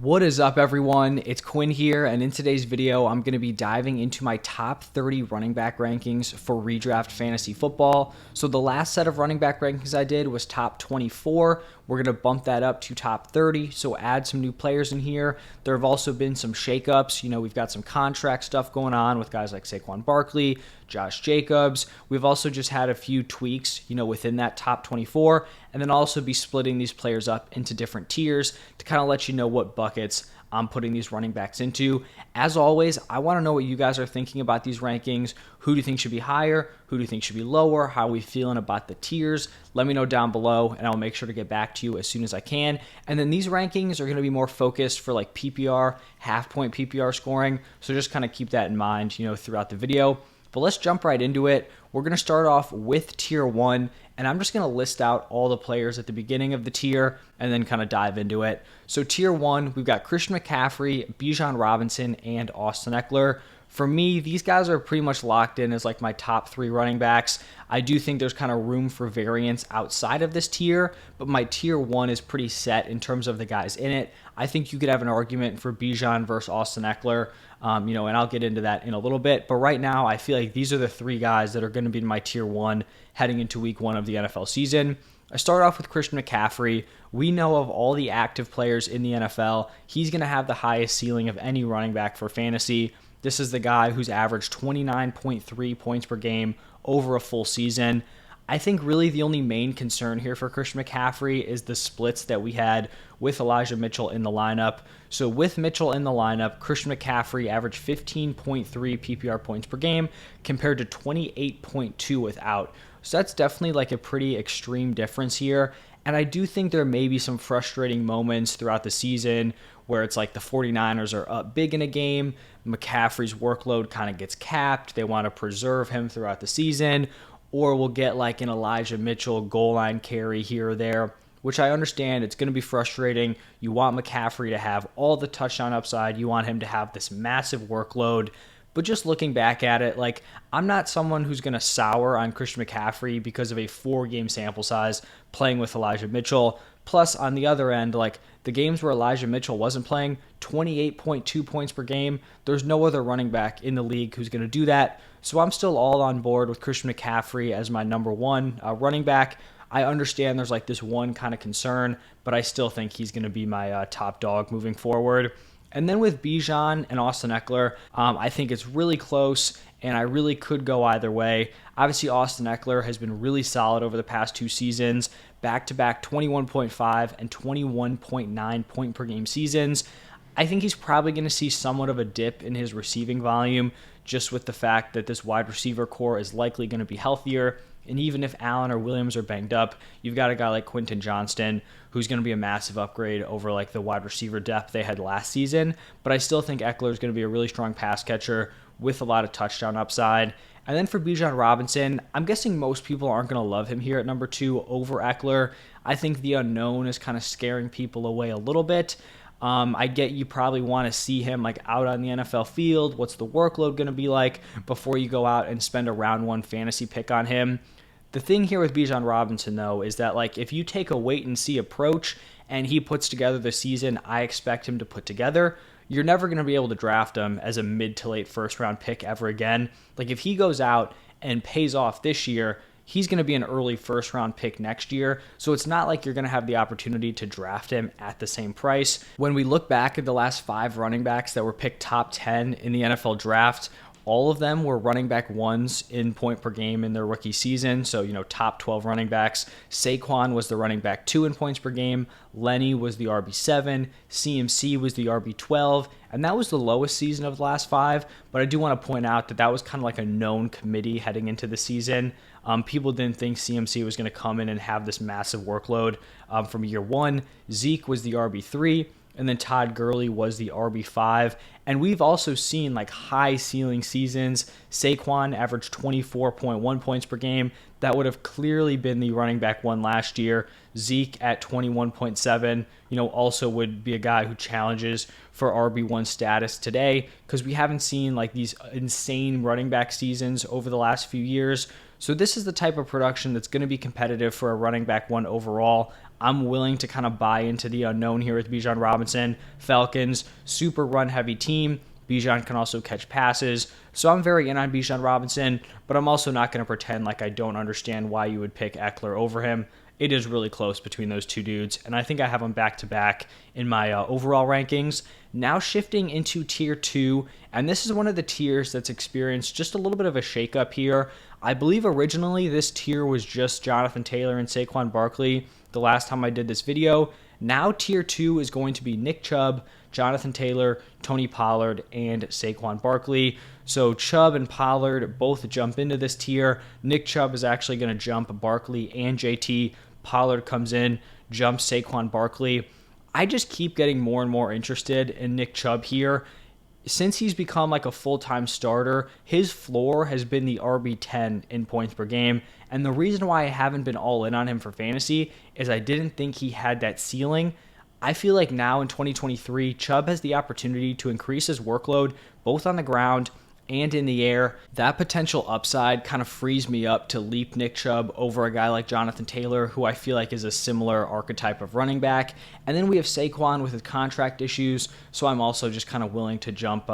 What is up, everyone? It's Quinn here, and in today's video, I'm going to be diving into my top 30 running back rankings for redraft fantasy football. So the last set of running back rankings I did was top 24. We're going to bump that up to top 30, so add some new players in here. There have also been some shakeups. We've got some contract stuff going on with guys like Saquon Barkley, Josh Jacobs. We've also just had a few tweaks, within that top 24, and then also be splitting these players up into different tiers to kind of let you know what buckets I'm putting these running backs into. As always, I want to know what you guys are thinking about these rankings. Who do you think should be higher? Who do you think should be lower? How are we feeling about the tiers? Let me know down below, and I'll make sure to get back to you as soon as I can. And then these rankings are going to be more focused for like PPR, half-point PPR scoring, so just kind of keep that in mind, throughout the video. But let's jump right into it. We're going to start off with tier 1, and I'm just going to list out all the players at the beginning of the tier and then kind of dive into it. So tier 1, we've got Christian McCaffrey, Bijan Robinson, and Austin Eckler. For me, these guys are pretty much locked in as like my top 3 running backs. I do think there's kind of room for variance outside of this tier, but my tier 1 is pretty set in terms of the guys in it. I think you could have an argument for Bijan versus Austin Eckler, and I'll get into that in a little bit. But right now, I feel like these are the 3 guys that are going to be in my tier 1 heading into week 1 of the NFL season. I start off with Christian McCaffrey. We know of all the active players in the NFL, he's going to have the highest ceiling of any running back for fantasy. This is the guy who's averaged 29.3 points per game over a full season. I think really the only main concern here for Christian McCaffrey is the splits that we had with Elijah Mitchell in the lineup. So with Mitchell in the lineup, Christian McCaffrey averaged 15.3 PPR points per game compared to 28.2 without. So that's definitely like a pretty extreme difference here. And I do think there may be some frustrating moments throughout the season where it's like the 49ers are up big in a game, McCaffrey's workload kind of gets capped, they want to preserve him throughout the season, or we'll get like an Elijah Mitchell goal line carry here or there, which I understand it's going to be frustrating. You want McCaffrey to have all the touchdown upside, you want him to have this massive workload. But just looking back at it, like I'm not someone who's going to sour on Christian McCaffrey because of a 4-game sample size playing with Elijah Mitchell. Plus, on the other end, like the games where Elijah Mitchell wasn't playing, 28.2 points per game. There's no other running back in the league who's going to do that. So I'm still all on board with Christian McCaffrey as my number 1 running back. I understand there's like this one kind of concern, but I still think he's going to be my top dog moving forward. And then with Bijan and Austin Eckler, I think it's really close, and I really could go either way. Obviously, Austin Eckler has been really solid over the past 2 seasons, back-to-back 21.5 and 21.9 point per game seasons. I think he's probably going to see somewhat of a dip in his receiving volume, just with the fact that this wide receiver core is likely going to be healthier. And even if Allen or Williams are banged up, you've got a guy like Quentin Johnston who's going to be a massive upgrade over like the wide receiver depth they had last season. But I still think Eckler is going to be a really strong pass catcher with a lot of touchdown upside. And then for Bijan Robinson, I'm guessing most people aren't going to love him here at number 2 over Eckler. I think the unknown is kind of scaring people away a little bit. I get you probably want to see him like out on the NFL field. What's the workload going to be like before you go out and spend a round 1 fantasy pick on him? The thing here with Bijan Robinson, though, is that like if you take a wait-and-see approach and he puts together the season I expect him to put together, you're never going to be able to draft him as a mid to late first-round pick ever again. Like if he goes out and pays off this year, he's going to be an early first-round pick next year, so it's not like you're going to have the opportunity to draft him at the same price. When we look back at the last 5 running backs that were picked top 10 in the NFL draft, all of them were running back 1s in point per game in their rookie season. So, top 12 running backs. Saquon was the running back 2 in points per game. Lenny was the RB7. CMC was the RB12. And that was the lowest season of the last 5. But I do want to point out that that was kind of like a known committee heading into the season. People didn't think CMC was going to come in and have this massive workload from year 1. Zeke was the RB3. And then Todd Gurley was the RB5. And we've also seen like high ceiling seasons. Saquon averaged 24.1 points per game. That would have clearly been the running back 1 last year. Zeke at 21.7, also would be a guy who challenges for RB1 status today, because we haven't seen like these insane running back seasons over the last few years. So this is the type of production that's going to be competitive for a running back 1 overall. I'm willing to kind of buy into the unknown here with Bijan Robinson. Falcons, super run-heavy team. Bijan can also catch passes. So I'm very in on Bijan Robinson, but I'm also not going to pretend like I don't understand why you would pick Eckler over him. It is really close between those two dudes, and I think I have them back-to-back in my overall rankings. Now shifting into Tier 2, and this is one of the tiers that's experienced just a little bit of a shakeup here. I believe originally this tier was just Jonathan Taylor and Saquon Barkley the last time I did this video. Now Tier 2 is going to be Nick Chubb, Jonathan Taylor, Tony Pollard, and Saquon Barkley. So Chubb and Pollard both jump into this tier. Nick Chubb is actually going to jump Barkley and JT. Pollard comes in, jumps Saquon Barkley. I just keep getting more and more interested in Nick Chubb here. Since he's become like a full-time starter, his floor has been the RB10 in points per game. And the reason why I haven't been all in on him for fantasy is I didn't think he had that ceiling. I feel like now in 2023, Chubb has the opportunity to increase his workload both on the ground and in the air. That potential upside kind of frees me up to leap Nick Chubb over a guy like Jonathan Taylor, who I feel like is a similar archetype of running back. And then we have Saquon with his contract issues, so I'm also just kind of willing to jump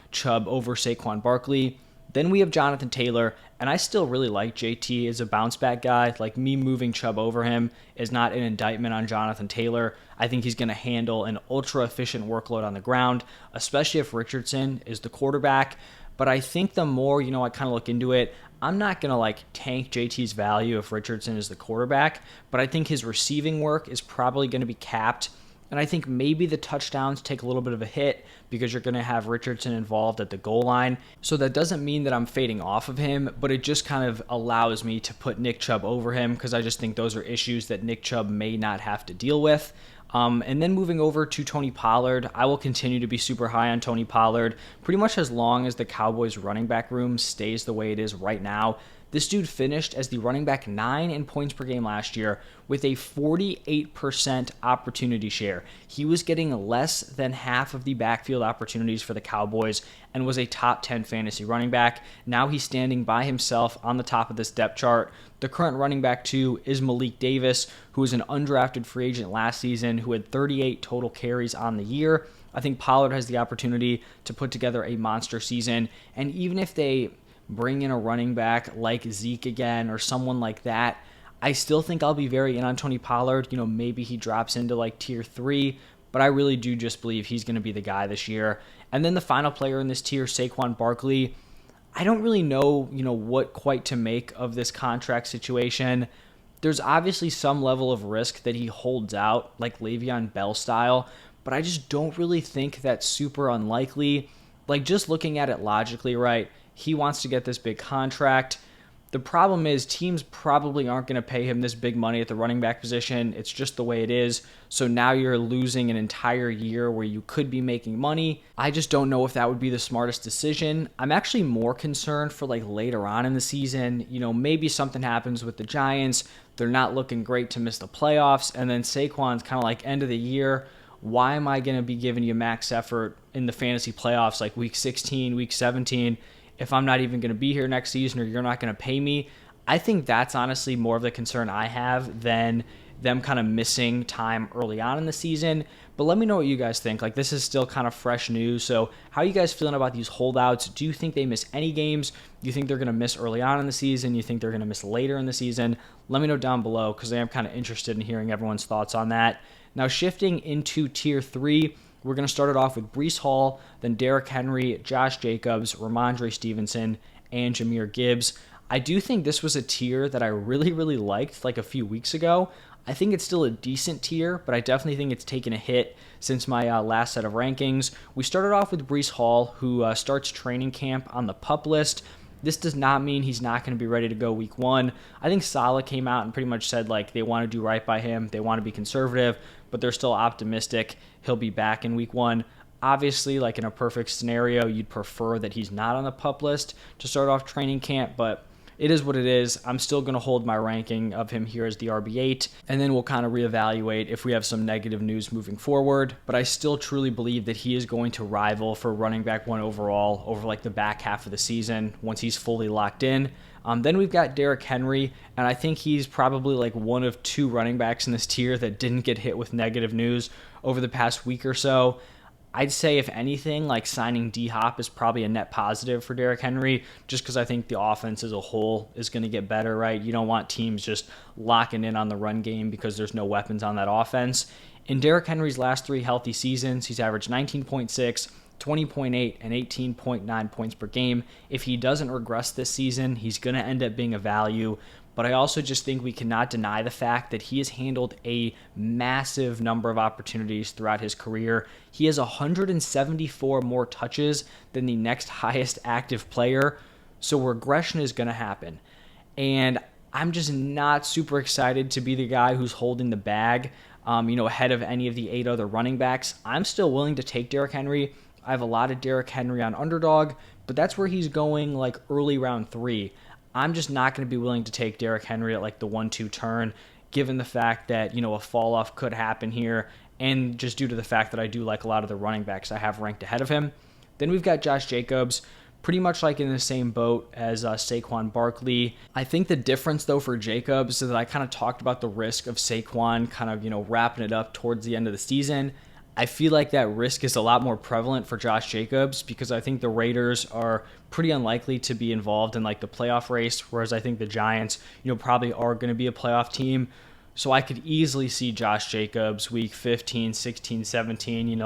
Chubb over Saquon Barkley. Then we have Jonathan Taylor, and I still really like JT as a bounce back guy. Like, me moving Chubb over him is not an indictment on Jonathan Taylor. I think he's going to handle an ultra efficient workload on the ground, especially if Richardson is the quarterback. But I think the more, I kind of look into it, I'm not going to tank JT's value if Richardson is the quarterback, but I think his receiving work is probably going to be capped. And I think maybe the touchdowns take a little bit of a hit because you're going to have Richardson involved at the goal line. So that doesn't mean that I'm fading off of him, but it just kind of allows me to put Nick Chubb over him because I just think those are issues that Nick Chubb may not have to deal with. And then moving over to Tony Pollard, I will continue to be super high on Tony Pollard pretty much as long as the Cowboys running back room stays the way it is right now. This dude finished as the running back 9 in points per game last year with a 48% opportunity share. He was getting less than half of the backfield opportunities for the Cowboys and was a top 10 fantasy running back. Now he's standing by himself on the top of this depth chart. The current running back 2 is Malik Davis, who was an undrafted free agent last season who had 38 total carries on the year. I think Pollard has the opportunity to put together a monster season, and even if they bring in a running back like Zeke again or someone like that, I still think I'll be very in on Tony Pollard. Maybe he drops into Tier 3, but I really do just believe he's going to be the guy this year. And then the final player in this tier, Saquon Barkley. I don't really know, what quite to make of this contract situation. There's obviously some level of risk that he holds out, like Le'Veon Bell style, but I just don't really think that's super unlikely. Just looking at it logically, right? He wants to get this big contract. The problem is teams probably aren't going to pay him this big money at the running back position. It's just the way it is. So now you're losing an entire year where you could be making money. I just don't know if that would be the smartest decision. I'm actually more concerned for later on in the season. Maybe something happens with the Giants. They're not looking great to miss the playoffs. And then Saquon's kind of end of the year. Why am I going to be giving you max effort in the fantasy playoffs week 16, week 17? If I'm not even going to be here next season or you're not going to pay me? I think that's honestly more of the concern I have than them kind of missing time early on in the season. But let me know what you guys think. This is still kind of fresh news. So how are you guys feeling about these holdouts? Do you think they miss any games? Do you think they're going to miss early on in the season? You think they're going to miss later in the season? Let me know down below because I am kind of interested in hearing everyone's thoughts on that. Now shifting into Tier 3, we're going to start it off with Breece Hall, then Derrick Henry, Josh Jacobs, Ramondre Stevenson, and Jahmyr Gibbs. I do think this was a tier that I really, really liked a few weeks ago. I think it's still a decent tier, but I definitely think it's taken a hit since my last set of rankings. We started off with Breece Hall, who starts training camp on the PUP list. This does not mean he's not going to be ready to go week 1. I think Saleh came out and pretty much said they want to do right by him. They want to be conservative, but they're still optimistic he'll be back in week 1. Obviously, in a perfect scenario, you'd prefer that he's not on the PUP list to start off training camp, but it is what it is. I'm still going to hold my ranking of him here as the RB8, and then we'll kind of reevaluate if we have some negative news moving forward. But I still truly believe that he is going to rival for running back 1 overall over the back half of the season once he's fully locked in. Then we've got Derrick Henry, and I think he's probably like one of two running backs in this tier that didn't get hit with negative news over the past week or so. I'd say, if anything, like signing D-Hop is probably a net positive for Derrick Henry, just because I think the offense as a whole is going to get better, right? You don't want teams just locking in on the run game because there's no weapons on that offense. In Derrick Henry's last 3 healthy seasons, he's averaged 19.6, 20.8, and 18.9 points per game. If he doesn't regress this season, he's going to end up being a value. But I also just think we cannot deny the fact that he has handled a massive number of opportunities throughout his career. He has 174 more touches than the next highest active player, so regression is going to happen. And I'm just not super excited to be the guy who's holding the bag, ahead of any of the 8 other running backs. I'm still willing to take Derrick Henry. I have a lot of Derrick Henry on Underdog, but that's where he's going like early round 3. I'm just not going to be willing to take Derrick Henry at like the 1-2 turn, given the fact that, a fall off could happen here, and just due to the fact that I do like a lot of the running backs I have ranked ahead of him. Then we've got Josh Jacobs, pretty much like in the same boat as Saquon Barkley. I think the difference, though, for Jacobs is that I kind of talked about the risk of Saquon kind of, wrapping it up towards the end of the season. I feel like that risk is a lot more prevalent for Josh Jacobs because I think the Raiders are pretty unlikely to be involved in like the playoff race, whereas I think the Giants, probably are going to be a playoff team. So I could easily see Josh Jacobs week 15, 16, 17,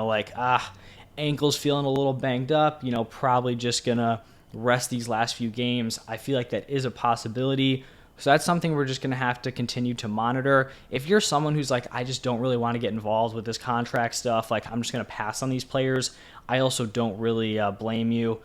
ankle's feeling a little banged up, probably just going to rest these last few games. I feel like that is a possibility. So that's something we're just going to have to continue to monitor. If you're someone who's like, I just don't really want to get involved with this contract stuff, like I'm just going to pass on these players, I also don't really blame you.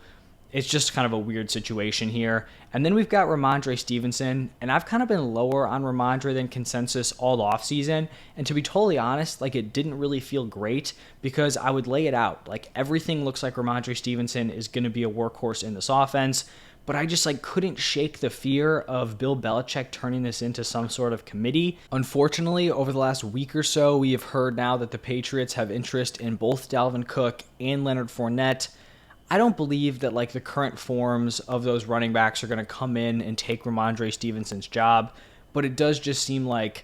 It's just kind of a weird situation here. And then we've got Ramondre Stevenson, and I've kind of been lower on Ramondre than consensus all offseason. And to be totally honest, like it didn't really feel great because I would lay it out. Like everything looks like Ramondre Stevenson is going to be a workhorse in this offense. But I just couldn't shake the fear of Bill Belichick turning this into some sort of committee. Unfortunately, over the last week or so, we have heard now that the Patriots have interest in both Dalvin Cook and Leonard Fournette. I don't believe that the current forms of those running backs are going to come in and take Ramondre Stevenson's job, but it does just seem like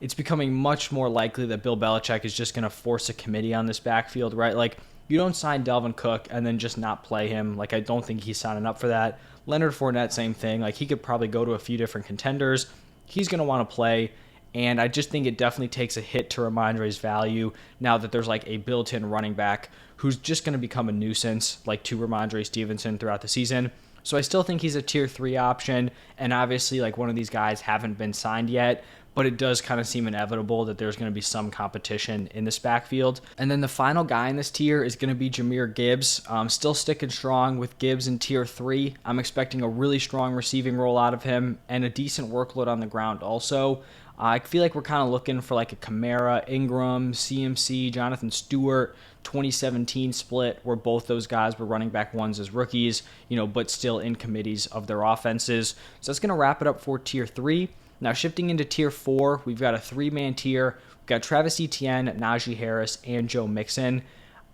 it's becoming much more likely that Bill Belichick is just going to force a committee on this backfield, right? You don't sign Dalvin Cook and then just not play him. I don't think he's signing up for that. Leonard Fournette, same thing. He could probably go to a few different contenders. He's going to want to play, and I just think it definitely takes a hit to Ramondre's value now that there's a built-in running back who's just going to become a nuisance to Ramondre Stevenson throughout the season. So I still think he's a tier 3 option, and obviously one of these guys haven't been signed yet, but it does kind of seem inevitable that there's going to be some competition in this backfield. And then the final guy in this tier is going to be Jahmyr Gibbs. Still sticking strong with Gibbs in tier 3. I'm expecting a really strong receiving role out of him and a decent workload on the ground also. I feel like we're kind of looking for a Kamara, Ingram, CMC, Jonathan Stewart, 2017 split where both those guys were running back ones as rookies, but still in committees of their offenses. So that's going to wrap it up for tier 3. Now shifting into tier 4, we've got a 3-man tier. We've got Travis Etienne, Najee Harris, and Joe Mixon.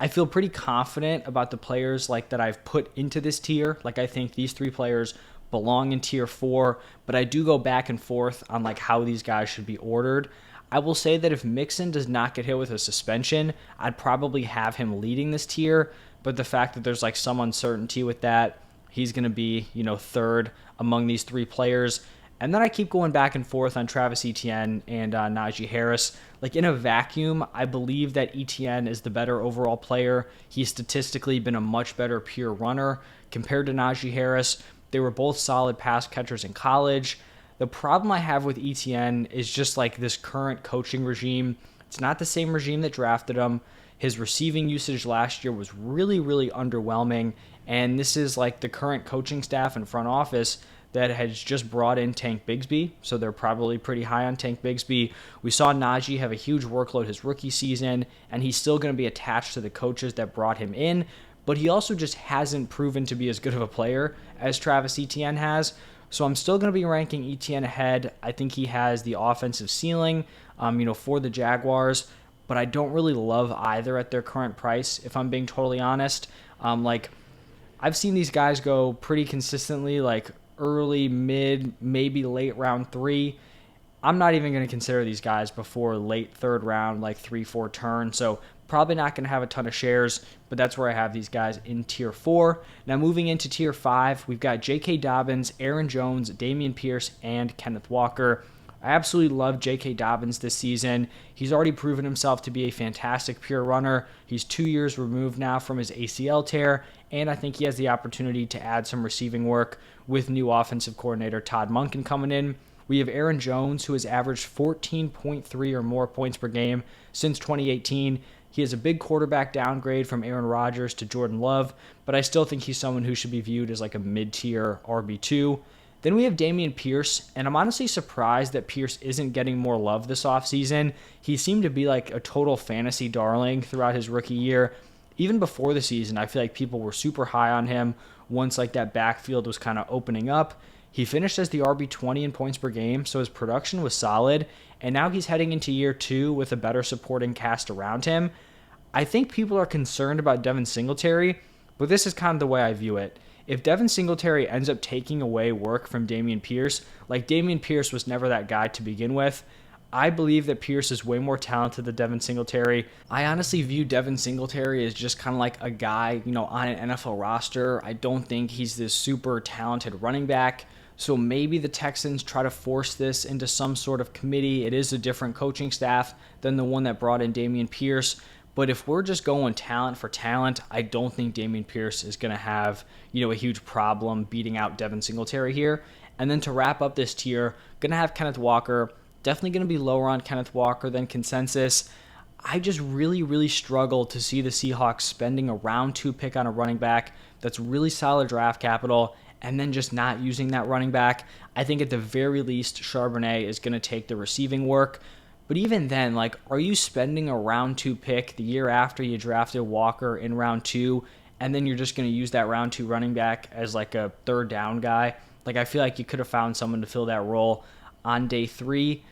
I feel pretty confident about the players that I've put into this tier. I think these 3 players belong in tier 4, but I do go back and forth on how these guys should be ordered. I will say that if Mixon does not get hit with a suspension, I'd probably have him leading this tier, but the fact that there's some uncertainty with that, he's going to be, 3rd among these 3 players. And then I keep going back and forth on Travis Etienne and Najee Harris. In a vacuum, I believe that Etienne is the better overall player. He's statistically been a much better pure runner compared to Najee Harris. They were both solid pass catchers in college. The problem I have with Etienne is just this current coaching regime. It's not the same regime that drafted him. His receiving usage last year was really, really underwhelming. And this is the current coaching staff and front office that has just brought in Tank Bigsby, so they're probably pretty high on Tank Bigsby. We saw Najee have a huge workload his rookie season, and he's still going to be attached to the coaches that brought him in, but he also just hasn't proven to be as good of a player as Travis Etienne has. So I'm still going to be ranking Etienne ahead. I think he has the offensive ceiling, for the Jaguars, but I don't really love either at their current price, if I'm being totally honest. I've seen these guys go pretty consistently, early, mid, maybe late round 3. I'm not even going to consider these guys before late third round, like 3-4 turn. So probably not going to have a ton of shares, but that's where I have these guys in tier 4. Now moving into tier 5, we've got J.K. Dobbins, Aaron Jones, Dameon Pierce, and Kenneth Walker. I absolutely love J.K. Dobbins this season. He's already proven himself to be a fantastic pure runner. He's 2 years removed now from his ACL tear, and I think he has the opportunity to add some receiving work with new offensive coordinator Todd Monken coming in. We have Aaron Jones, who has averaged 14.3 or more points per game since 2018. He has a big quarterback downgrade from Aaron Rodgers to Jordan Love, but I still think he's someone who should be viewed as like a mid-tier RB2. Then we have Dameon Pierce, and I'm honestly surprised that Pierce isn't getting more love this offseason. He seemed to be like a total fantasy darling throughout his rookie year. Even before the season, I feel like people were super high on him once like that backfield was kind of opening up. He finished as the RB20 in points per game, so his production was solid, and now he's heading into year 2 with a better supporting cast around him. I think people are concerned about Devin Singletary, but this is kind of the way I view it. If Devin Singletary ends up taking away work from Dameon Pierce, like Dameon Pierce was never that guy to begin with, I believe that Pierce is way more talented than Devin Singletary. I honestly view Devin Singletary as just kind of like a guy, on an NFL roster. I don't think he's this super talented running back. So maybe the Texans try to force this into some sort of committee. It is a different coaching staff than the one that brought in Dameon Pierce. But if we're just going talent for talent, I don't think Dameon Pierce is going to have, a huge problem beating out Devin Singletary here. And then to wrap up this tier, going to have Kenneth Walker. Definitely going to be lower on Kenneth Walker than consensus. I just really, really struggle to see the Seahawks spending a round 2 pick on a running back that's really solid draft capital and then just not using that running back. I think at the very least, Charbonnet is going to take the receiving work. But even then, are you spending a round 2 pick the year after you drafted Walker in round 2, and then you're just going to use that round 2 running back as like a third down guy? I feel like you could have found someone to fill that role on day 3.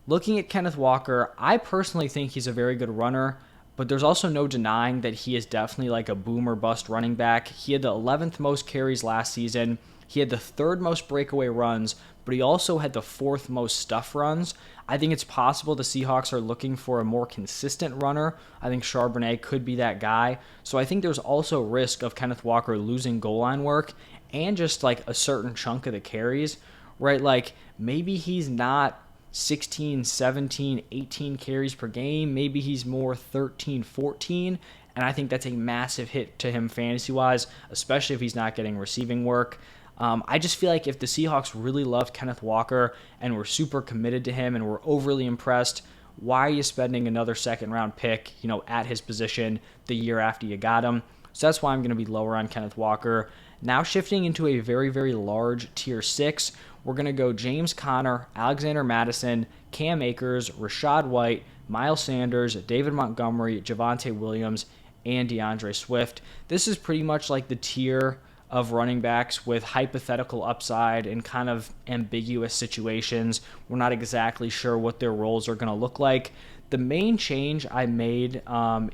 Looking at Kenneth Walker, I personally think he's a very good runner, but there's also no denying that he is definitely like a boom or bust running back. He had the 11th most carries last season. He had the 3rd most breakaway runs, but he also had the 4th most stuff runs. I think it's possible the Seahawks are looking for a more consistent runner. I think Charbonnet could be that guy. So I think there's also risk of Kenneth Walker losing goal line work and just like a certain chunk of the carries, right? Maybe he's not 16, 17, 18 carries per game. Maybe he's more 13, 14. And I think that's a massive hit to him fantasy-wise, especially if he's not getting receiving work. I just feel like if the Seahawks really loved Kenneth Walker and were super committed to him and were overly impressed, why are you spending another second-round pick, at his position the year after you got him? So that's why I'm going to be lower on Kenneth Walker. Now shifting into a very, very large tier 6, we're going to go James Conner, Alexander Mattison, Cam Akers, Rachaad White, Miles Sanders, David Montgomery, Javonte Williams, and DeAndre Swift. This is pretty much like the tier of running backs with hypothetical upside and kind of ambiguous situations. We're not exactly sure what their roles are going to look like. The main change I made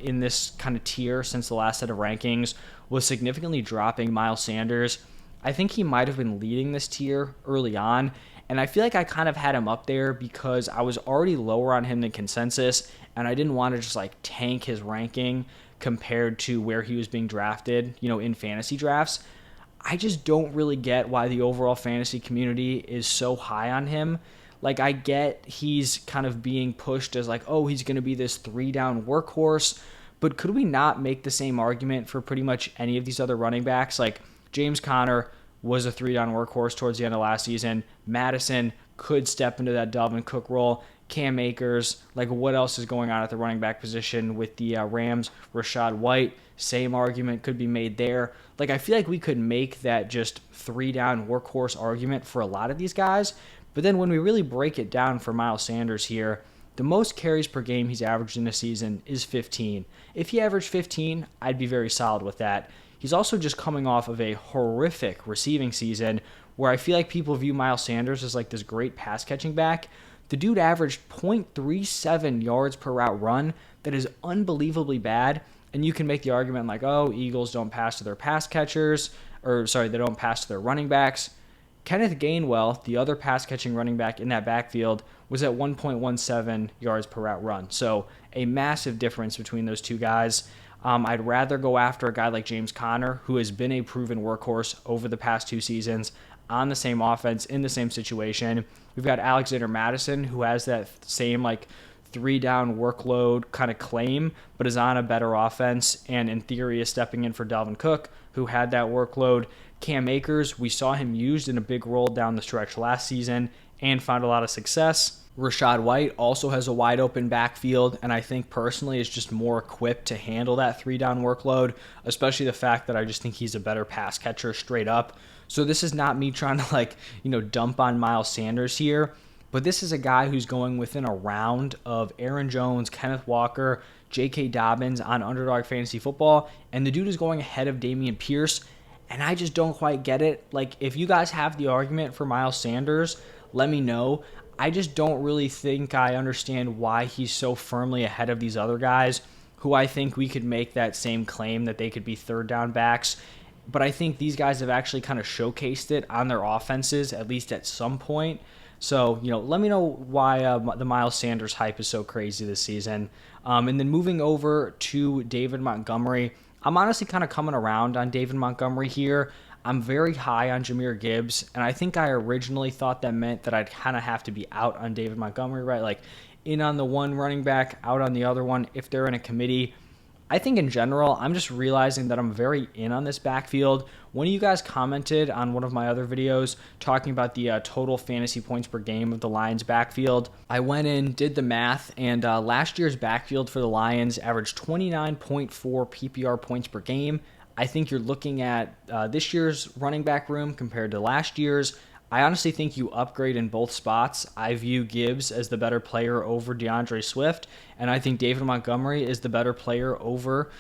in this kind of tier since the last set of rankings was significantly dropping Miles Sanders. I think he might have been leading this tier early on, and I feel like I kind of had him up there because I was already lower on him than consensus, and I didn't want to just tank his ranking compared to where he was being drafted, in fantasy drafts. I just don't really get why the overall fantasy community is so high on him. I get he's kind of being pushed as he's going to be this 3-down workhorse, but could we not make the same argument for pretty much any of these other running backs? James Conner was a 3-down workhorse towards the end of last season. Madison could step into that Dalvin Cook role. Cam Akers, what else is going on at the running back position with the Rams? Rachaad White, same argument could be made there. I feel like we could make that just 3-down workhorse argument for a lot of these guys. But then when we really break it down for Miles Sanders here, the most carries per game he's averaged in a season is 15. If he averaged 15, I'd be very solid with that. He's also just coming off of a horrific receiving season where I feel like people view Miles Sanders as this great pass catching back. The dude averaged 0.37 yards per route run. That is unbelievably bad. And you can make the argument Eagles don't pass to their pass catchers, they don't pass to their running backs. Kenneth Gainwell, the other pass catching running back in that backfield, was at 1.17 yards per route run. So a massive difference between those two guys. I'd rather go after a guy like James Conner, who has been a proven workhorse over the past 2 seasons on the same offense in the same situation. We've got Alexander Madison, who has that same like 3-down workload kind of claim, but is on a better offense and in theory is stepping in for Dalvin Cook, who had that workload. Cam Akers, we saw him used in a big role down the stretch last season and found a lot of success. Rachaad White also has a wide open backfield, and I think personally is just more equipped to handle that 3-down workload, especially the fact that I just think he's a better pass catcher straight up. So this is not me trying to dump on Miles Sanders here, but this is a guy who's going within a round of Aaron Jones, Kenneth Walker, J.K. Dobbins on Underdog Fantasy Football, and the dude is going ahead of Dameon Pierce, and I just don't quite get it. Like, if you guys have the argument for Miles Sanders, let me know. I just don't really think I understand why he's so firmly ahead of these other guys who I think we could make that same claim that they could be third down backs. But I think these guys have actually kind of showcased it on their offenses, at least at some point. So, let me know why the Miles Sanders hype is so crazy this season. And then moving over to David Montgomery, I'm honestly kind of coming around on David Montgomery here. I'm very high on Jahmyr Gibbs, and I think I originally thought that meant that I'd kind of have to be out on David Montgomery, right? Like in on the one running back, out on the other one if they're in a committee. I think in general, I'm just realizing that I'm very in on this backfield. One of you guys commented on one of my other videos talking about the total fantasy points per game of the Lions backfield. I went in, did the math, and last year's backfield for the Lions averaged 29.4 PPR points per game. I think you're looking at this year's running back room compared to last year's. I honestly think you upgrade in both spots. I view Gibbs as the better player over DeAndre Swift, and I think David Montgomery is the better player over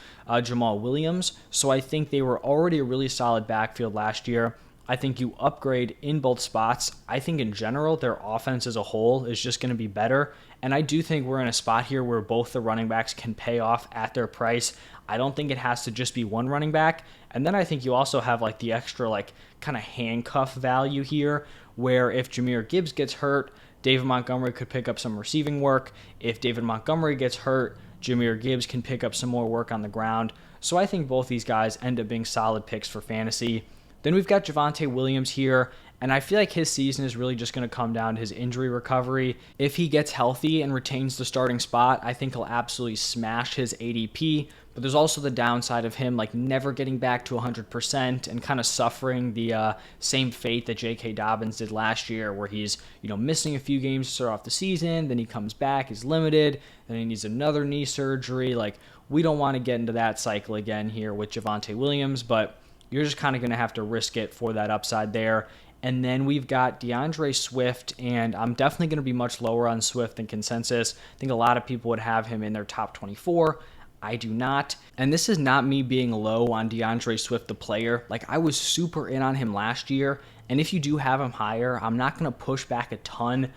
Jamal Williams. So I think they were already a really solid backfield last year. I think you upgrade in both spots. I think in general, their offense as a whole is just going to be better. And I do think we're in a spot here where both the running backs can pay off at their price. I don't think it has to just be one running back. And then I think you also have like the extra like kind of handcuff value here, where if Jahmyr Gibbs gets hurt, David Montgomery could pick up some receiving work. If David Montgomery gets hurt, Jahmyr Gibbs can pick up some more work on the ground. So I think both these guys end up being solid picks for fantasy. Then we've got Javonte Williams here, and I feel like his season is really just going to come down to his injury recovery. If he gets healthy and retains the starting spot, I think he'll absolutely smash his ADP. But there's also the downside of him like never getting back to 100% and kind of suffering the same fate that J.K. Dobbins did last year, where he's missing a few games to start off the season, then he comes back, he's limited, then he needs another knee surgery. Like, we don't want to get into that cycle again here with Javonte Williams, but you're just kind of going to have to risk it for that upside there. And then we've got DeAndre Swift, and I'm definitely going to be much lower on Swift than consensus. I think a lot of people would have him in their top 24. I do not. And this is not me being low on DeAndre Swift, the player. Like, I was super in on him last year, and if you do have him higher, I'm not going to push back a ton.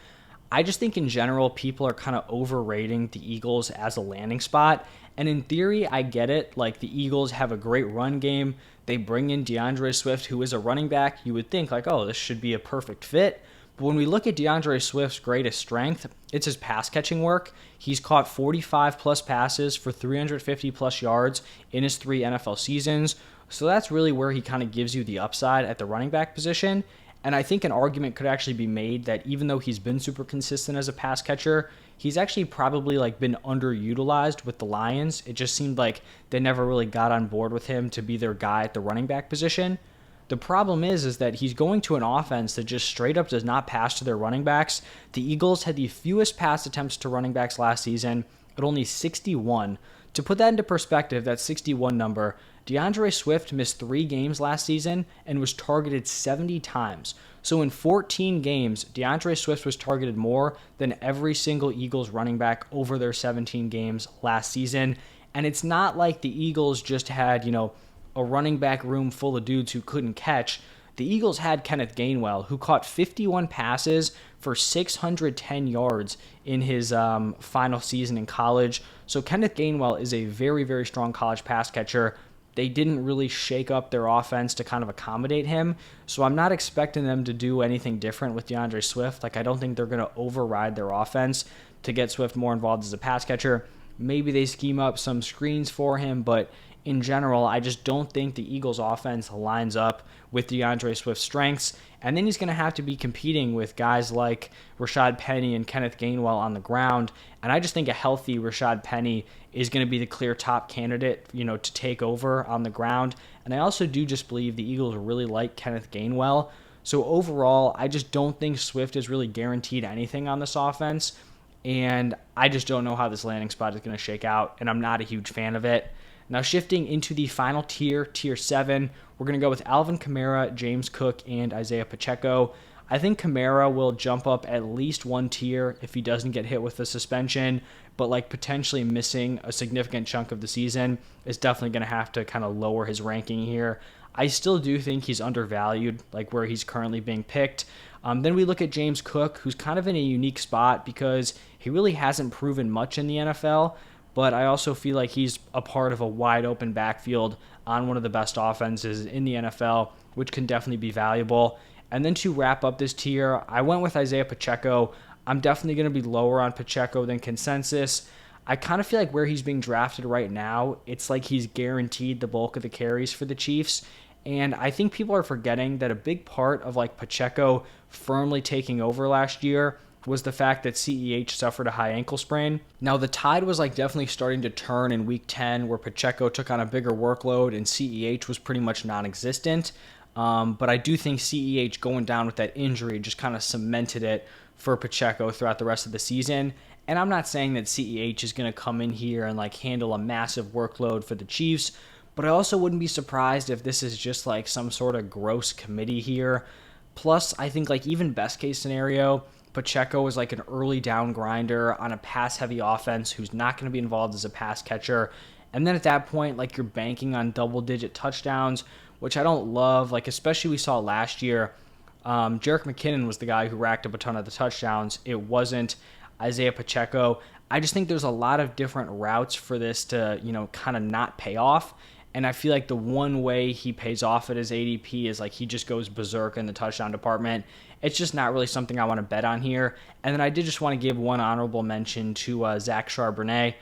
I just think in general, people are kind of overrating the Eagles as a landing spot. And in theory, I get it. Like, the Eagles have a great run game. They bring in DeAndre Swift, who is a running back. You would think like, oh, this should be a perfect fit. But when we look at DeAndre Swift's greatest strength, it's his pass catching work. He's caught 45 plus passes for 350 plus yards in his 3 NFL seasons. So that's really where he kind of gives you the upside at the running back position. And I think an argument could actually be made that even though he's been super consistent as a pass catcher, he's actually probably like been underutilized with the Lions. It just seemed like they never really got on board with him to be their guy at the running back position. The problem is that he's going to an offense that just straight up does not pass to their running backs. The Eagles had the fewest pass attempts to running backs last season at only 61. To put that into perspective, that 61 number, DeAndre Swift missed 3 games last season and was targeted 70 times. So in 14 games, DeAndre Swift was targeted more than every single Eagles running back over their 17 games last season. And it's not like the Eagles just had, a running back room full of dudes who couldn't catch. The Eagles had Kenneth Gainwell, who caught 51 passes for 610 yards in his final season in college. So Kenneth Gainwell is a very, very strong college pass catcher. they didn't really shake up their offense to kind of accommodate him. So I'm not expecting them to do anything different with DeAndre Swift. Like, I don't think they're going to override their offense to get Swift more involved as a pass catcher. Maybe they scheme up some screens for him, but in general, I just don't think the Eagles' offense lines up with DeAndre Swift's strengths. And then he's going to have to be competing with guys like Rashad Penny and Kenneth Gainwell on the ground. And I just think a healthy Rashad Penny is going to be the clear top candidate, to take over on the ground. And I also do just believe the Eagles really like Kenneth Gainwell. So overall, I just don't think Swift is really guaranteed anything on this offense. And I just don't know how this landing spot is going to shake out. And I'm not a huge fan of it. Now shifting into the final tier, tier 7, we're going to go with Alvin Kamara, James Cook, and Isaiah Pacheco. I think Kamara will jump up at least one tier if he doesn't get hit with a suspension, but potentially missing a significant chunk of the season is definitely going to have to kind of lower his ranking here. I still do think he's undervalued, where he's currently being picked. Then we look at James Cook, who's kind of in a unique spot because he really hasn't proven much in the NFL, but I also feel like he's a part of a wide open backfield on one of the best offenses in the NFL, which can definitely be valuable. And then to wrap up this tier, I went with Isaiah Pacheco. I'm definitely going to be lower on Pacheco than consensus. I kind of feel like where he's being drafted right now, it's like he's guaranteed the bulk of the carries for the Chiefs. And I think people are forgetting that a big part of Pacheco firmly taking over last year was the fact that CEH suffered a high ankle sprain. Now, the tide was definitely starting to turn in week 10 where Pacheco took on a bigger workload and CEH was pretty much non-existent. But I do think CEH going down with that injury just kind of cemented it for Pacheco throughout the rest of the season. And I'm not saying that CEH is going to come in here and handle a massive workload for the Chiefs, but I also wouldn't be surprised if this is just some sort of gross committee here. Plus, I think even best case scenario, Pacheco is an early down grinder on a pass-heavy offense who's not going to be involved as a pass catcher. And then at that point, you're banking on double-digit touchdowns, which I don't love. Especially we saw last year, Jerick McKinnon was the guy who racked up a ton of the touchdowns. It wasn't Isaiah Pacheco. I just think there's a lot of different routes for this to, kind of not pay off. And I feel the one way he pays off at his ADP is he just goes berserk in the touchdown department. It's just not really something I want to bet on here. And then I did just want to give one honorable mention to Zach Charbonnet.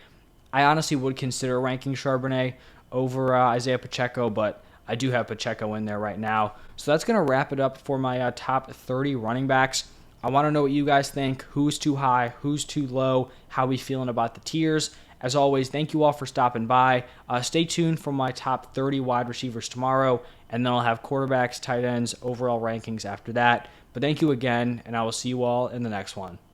I honestly would consider ranking Charbonnet over Isaiah Pacheco, but I do have Pacheco in there right now. So that's going to wrap it up for my top 30 running backs. I want to know what you guys think. Who's too high? Who's too low? How we feeling about the tiers? As always, thank you all for stopping by. Stay tuned for my top 30 wide receivers tomorrow, and then I'll have quarterbacks, tight ends, overall rankings after that. But thank you again, and I will see you all in the next one.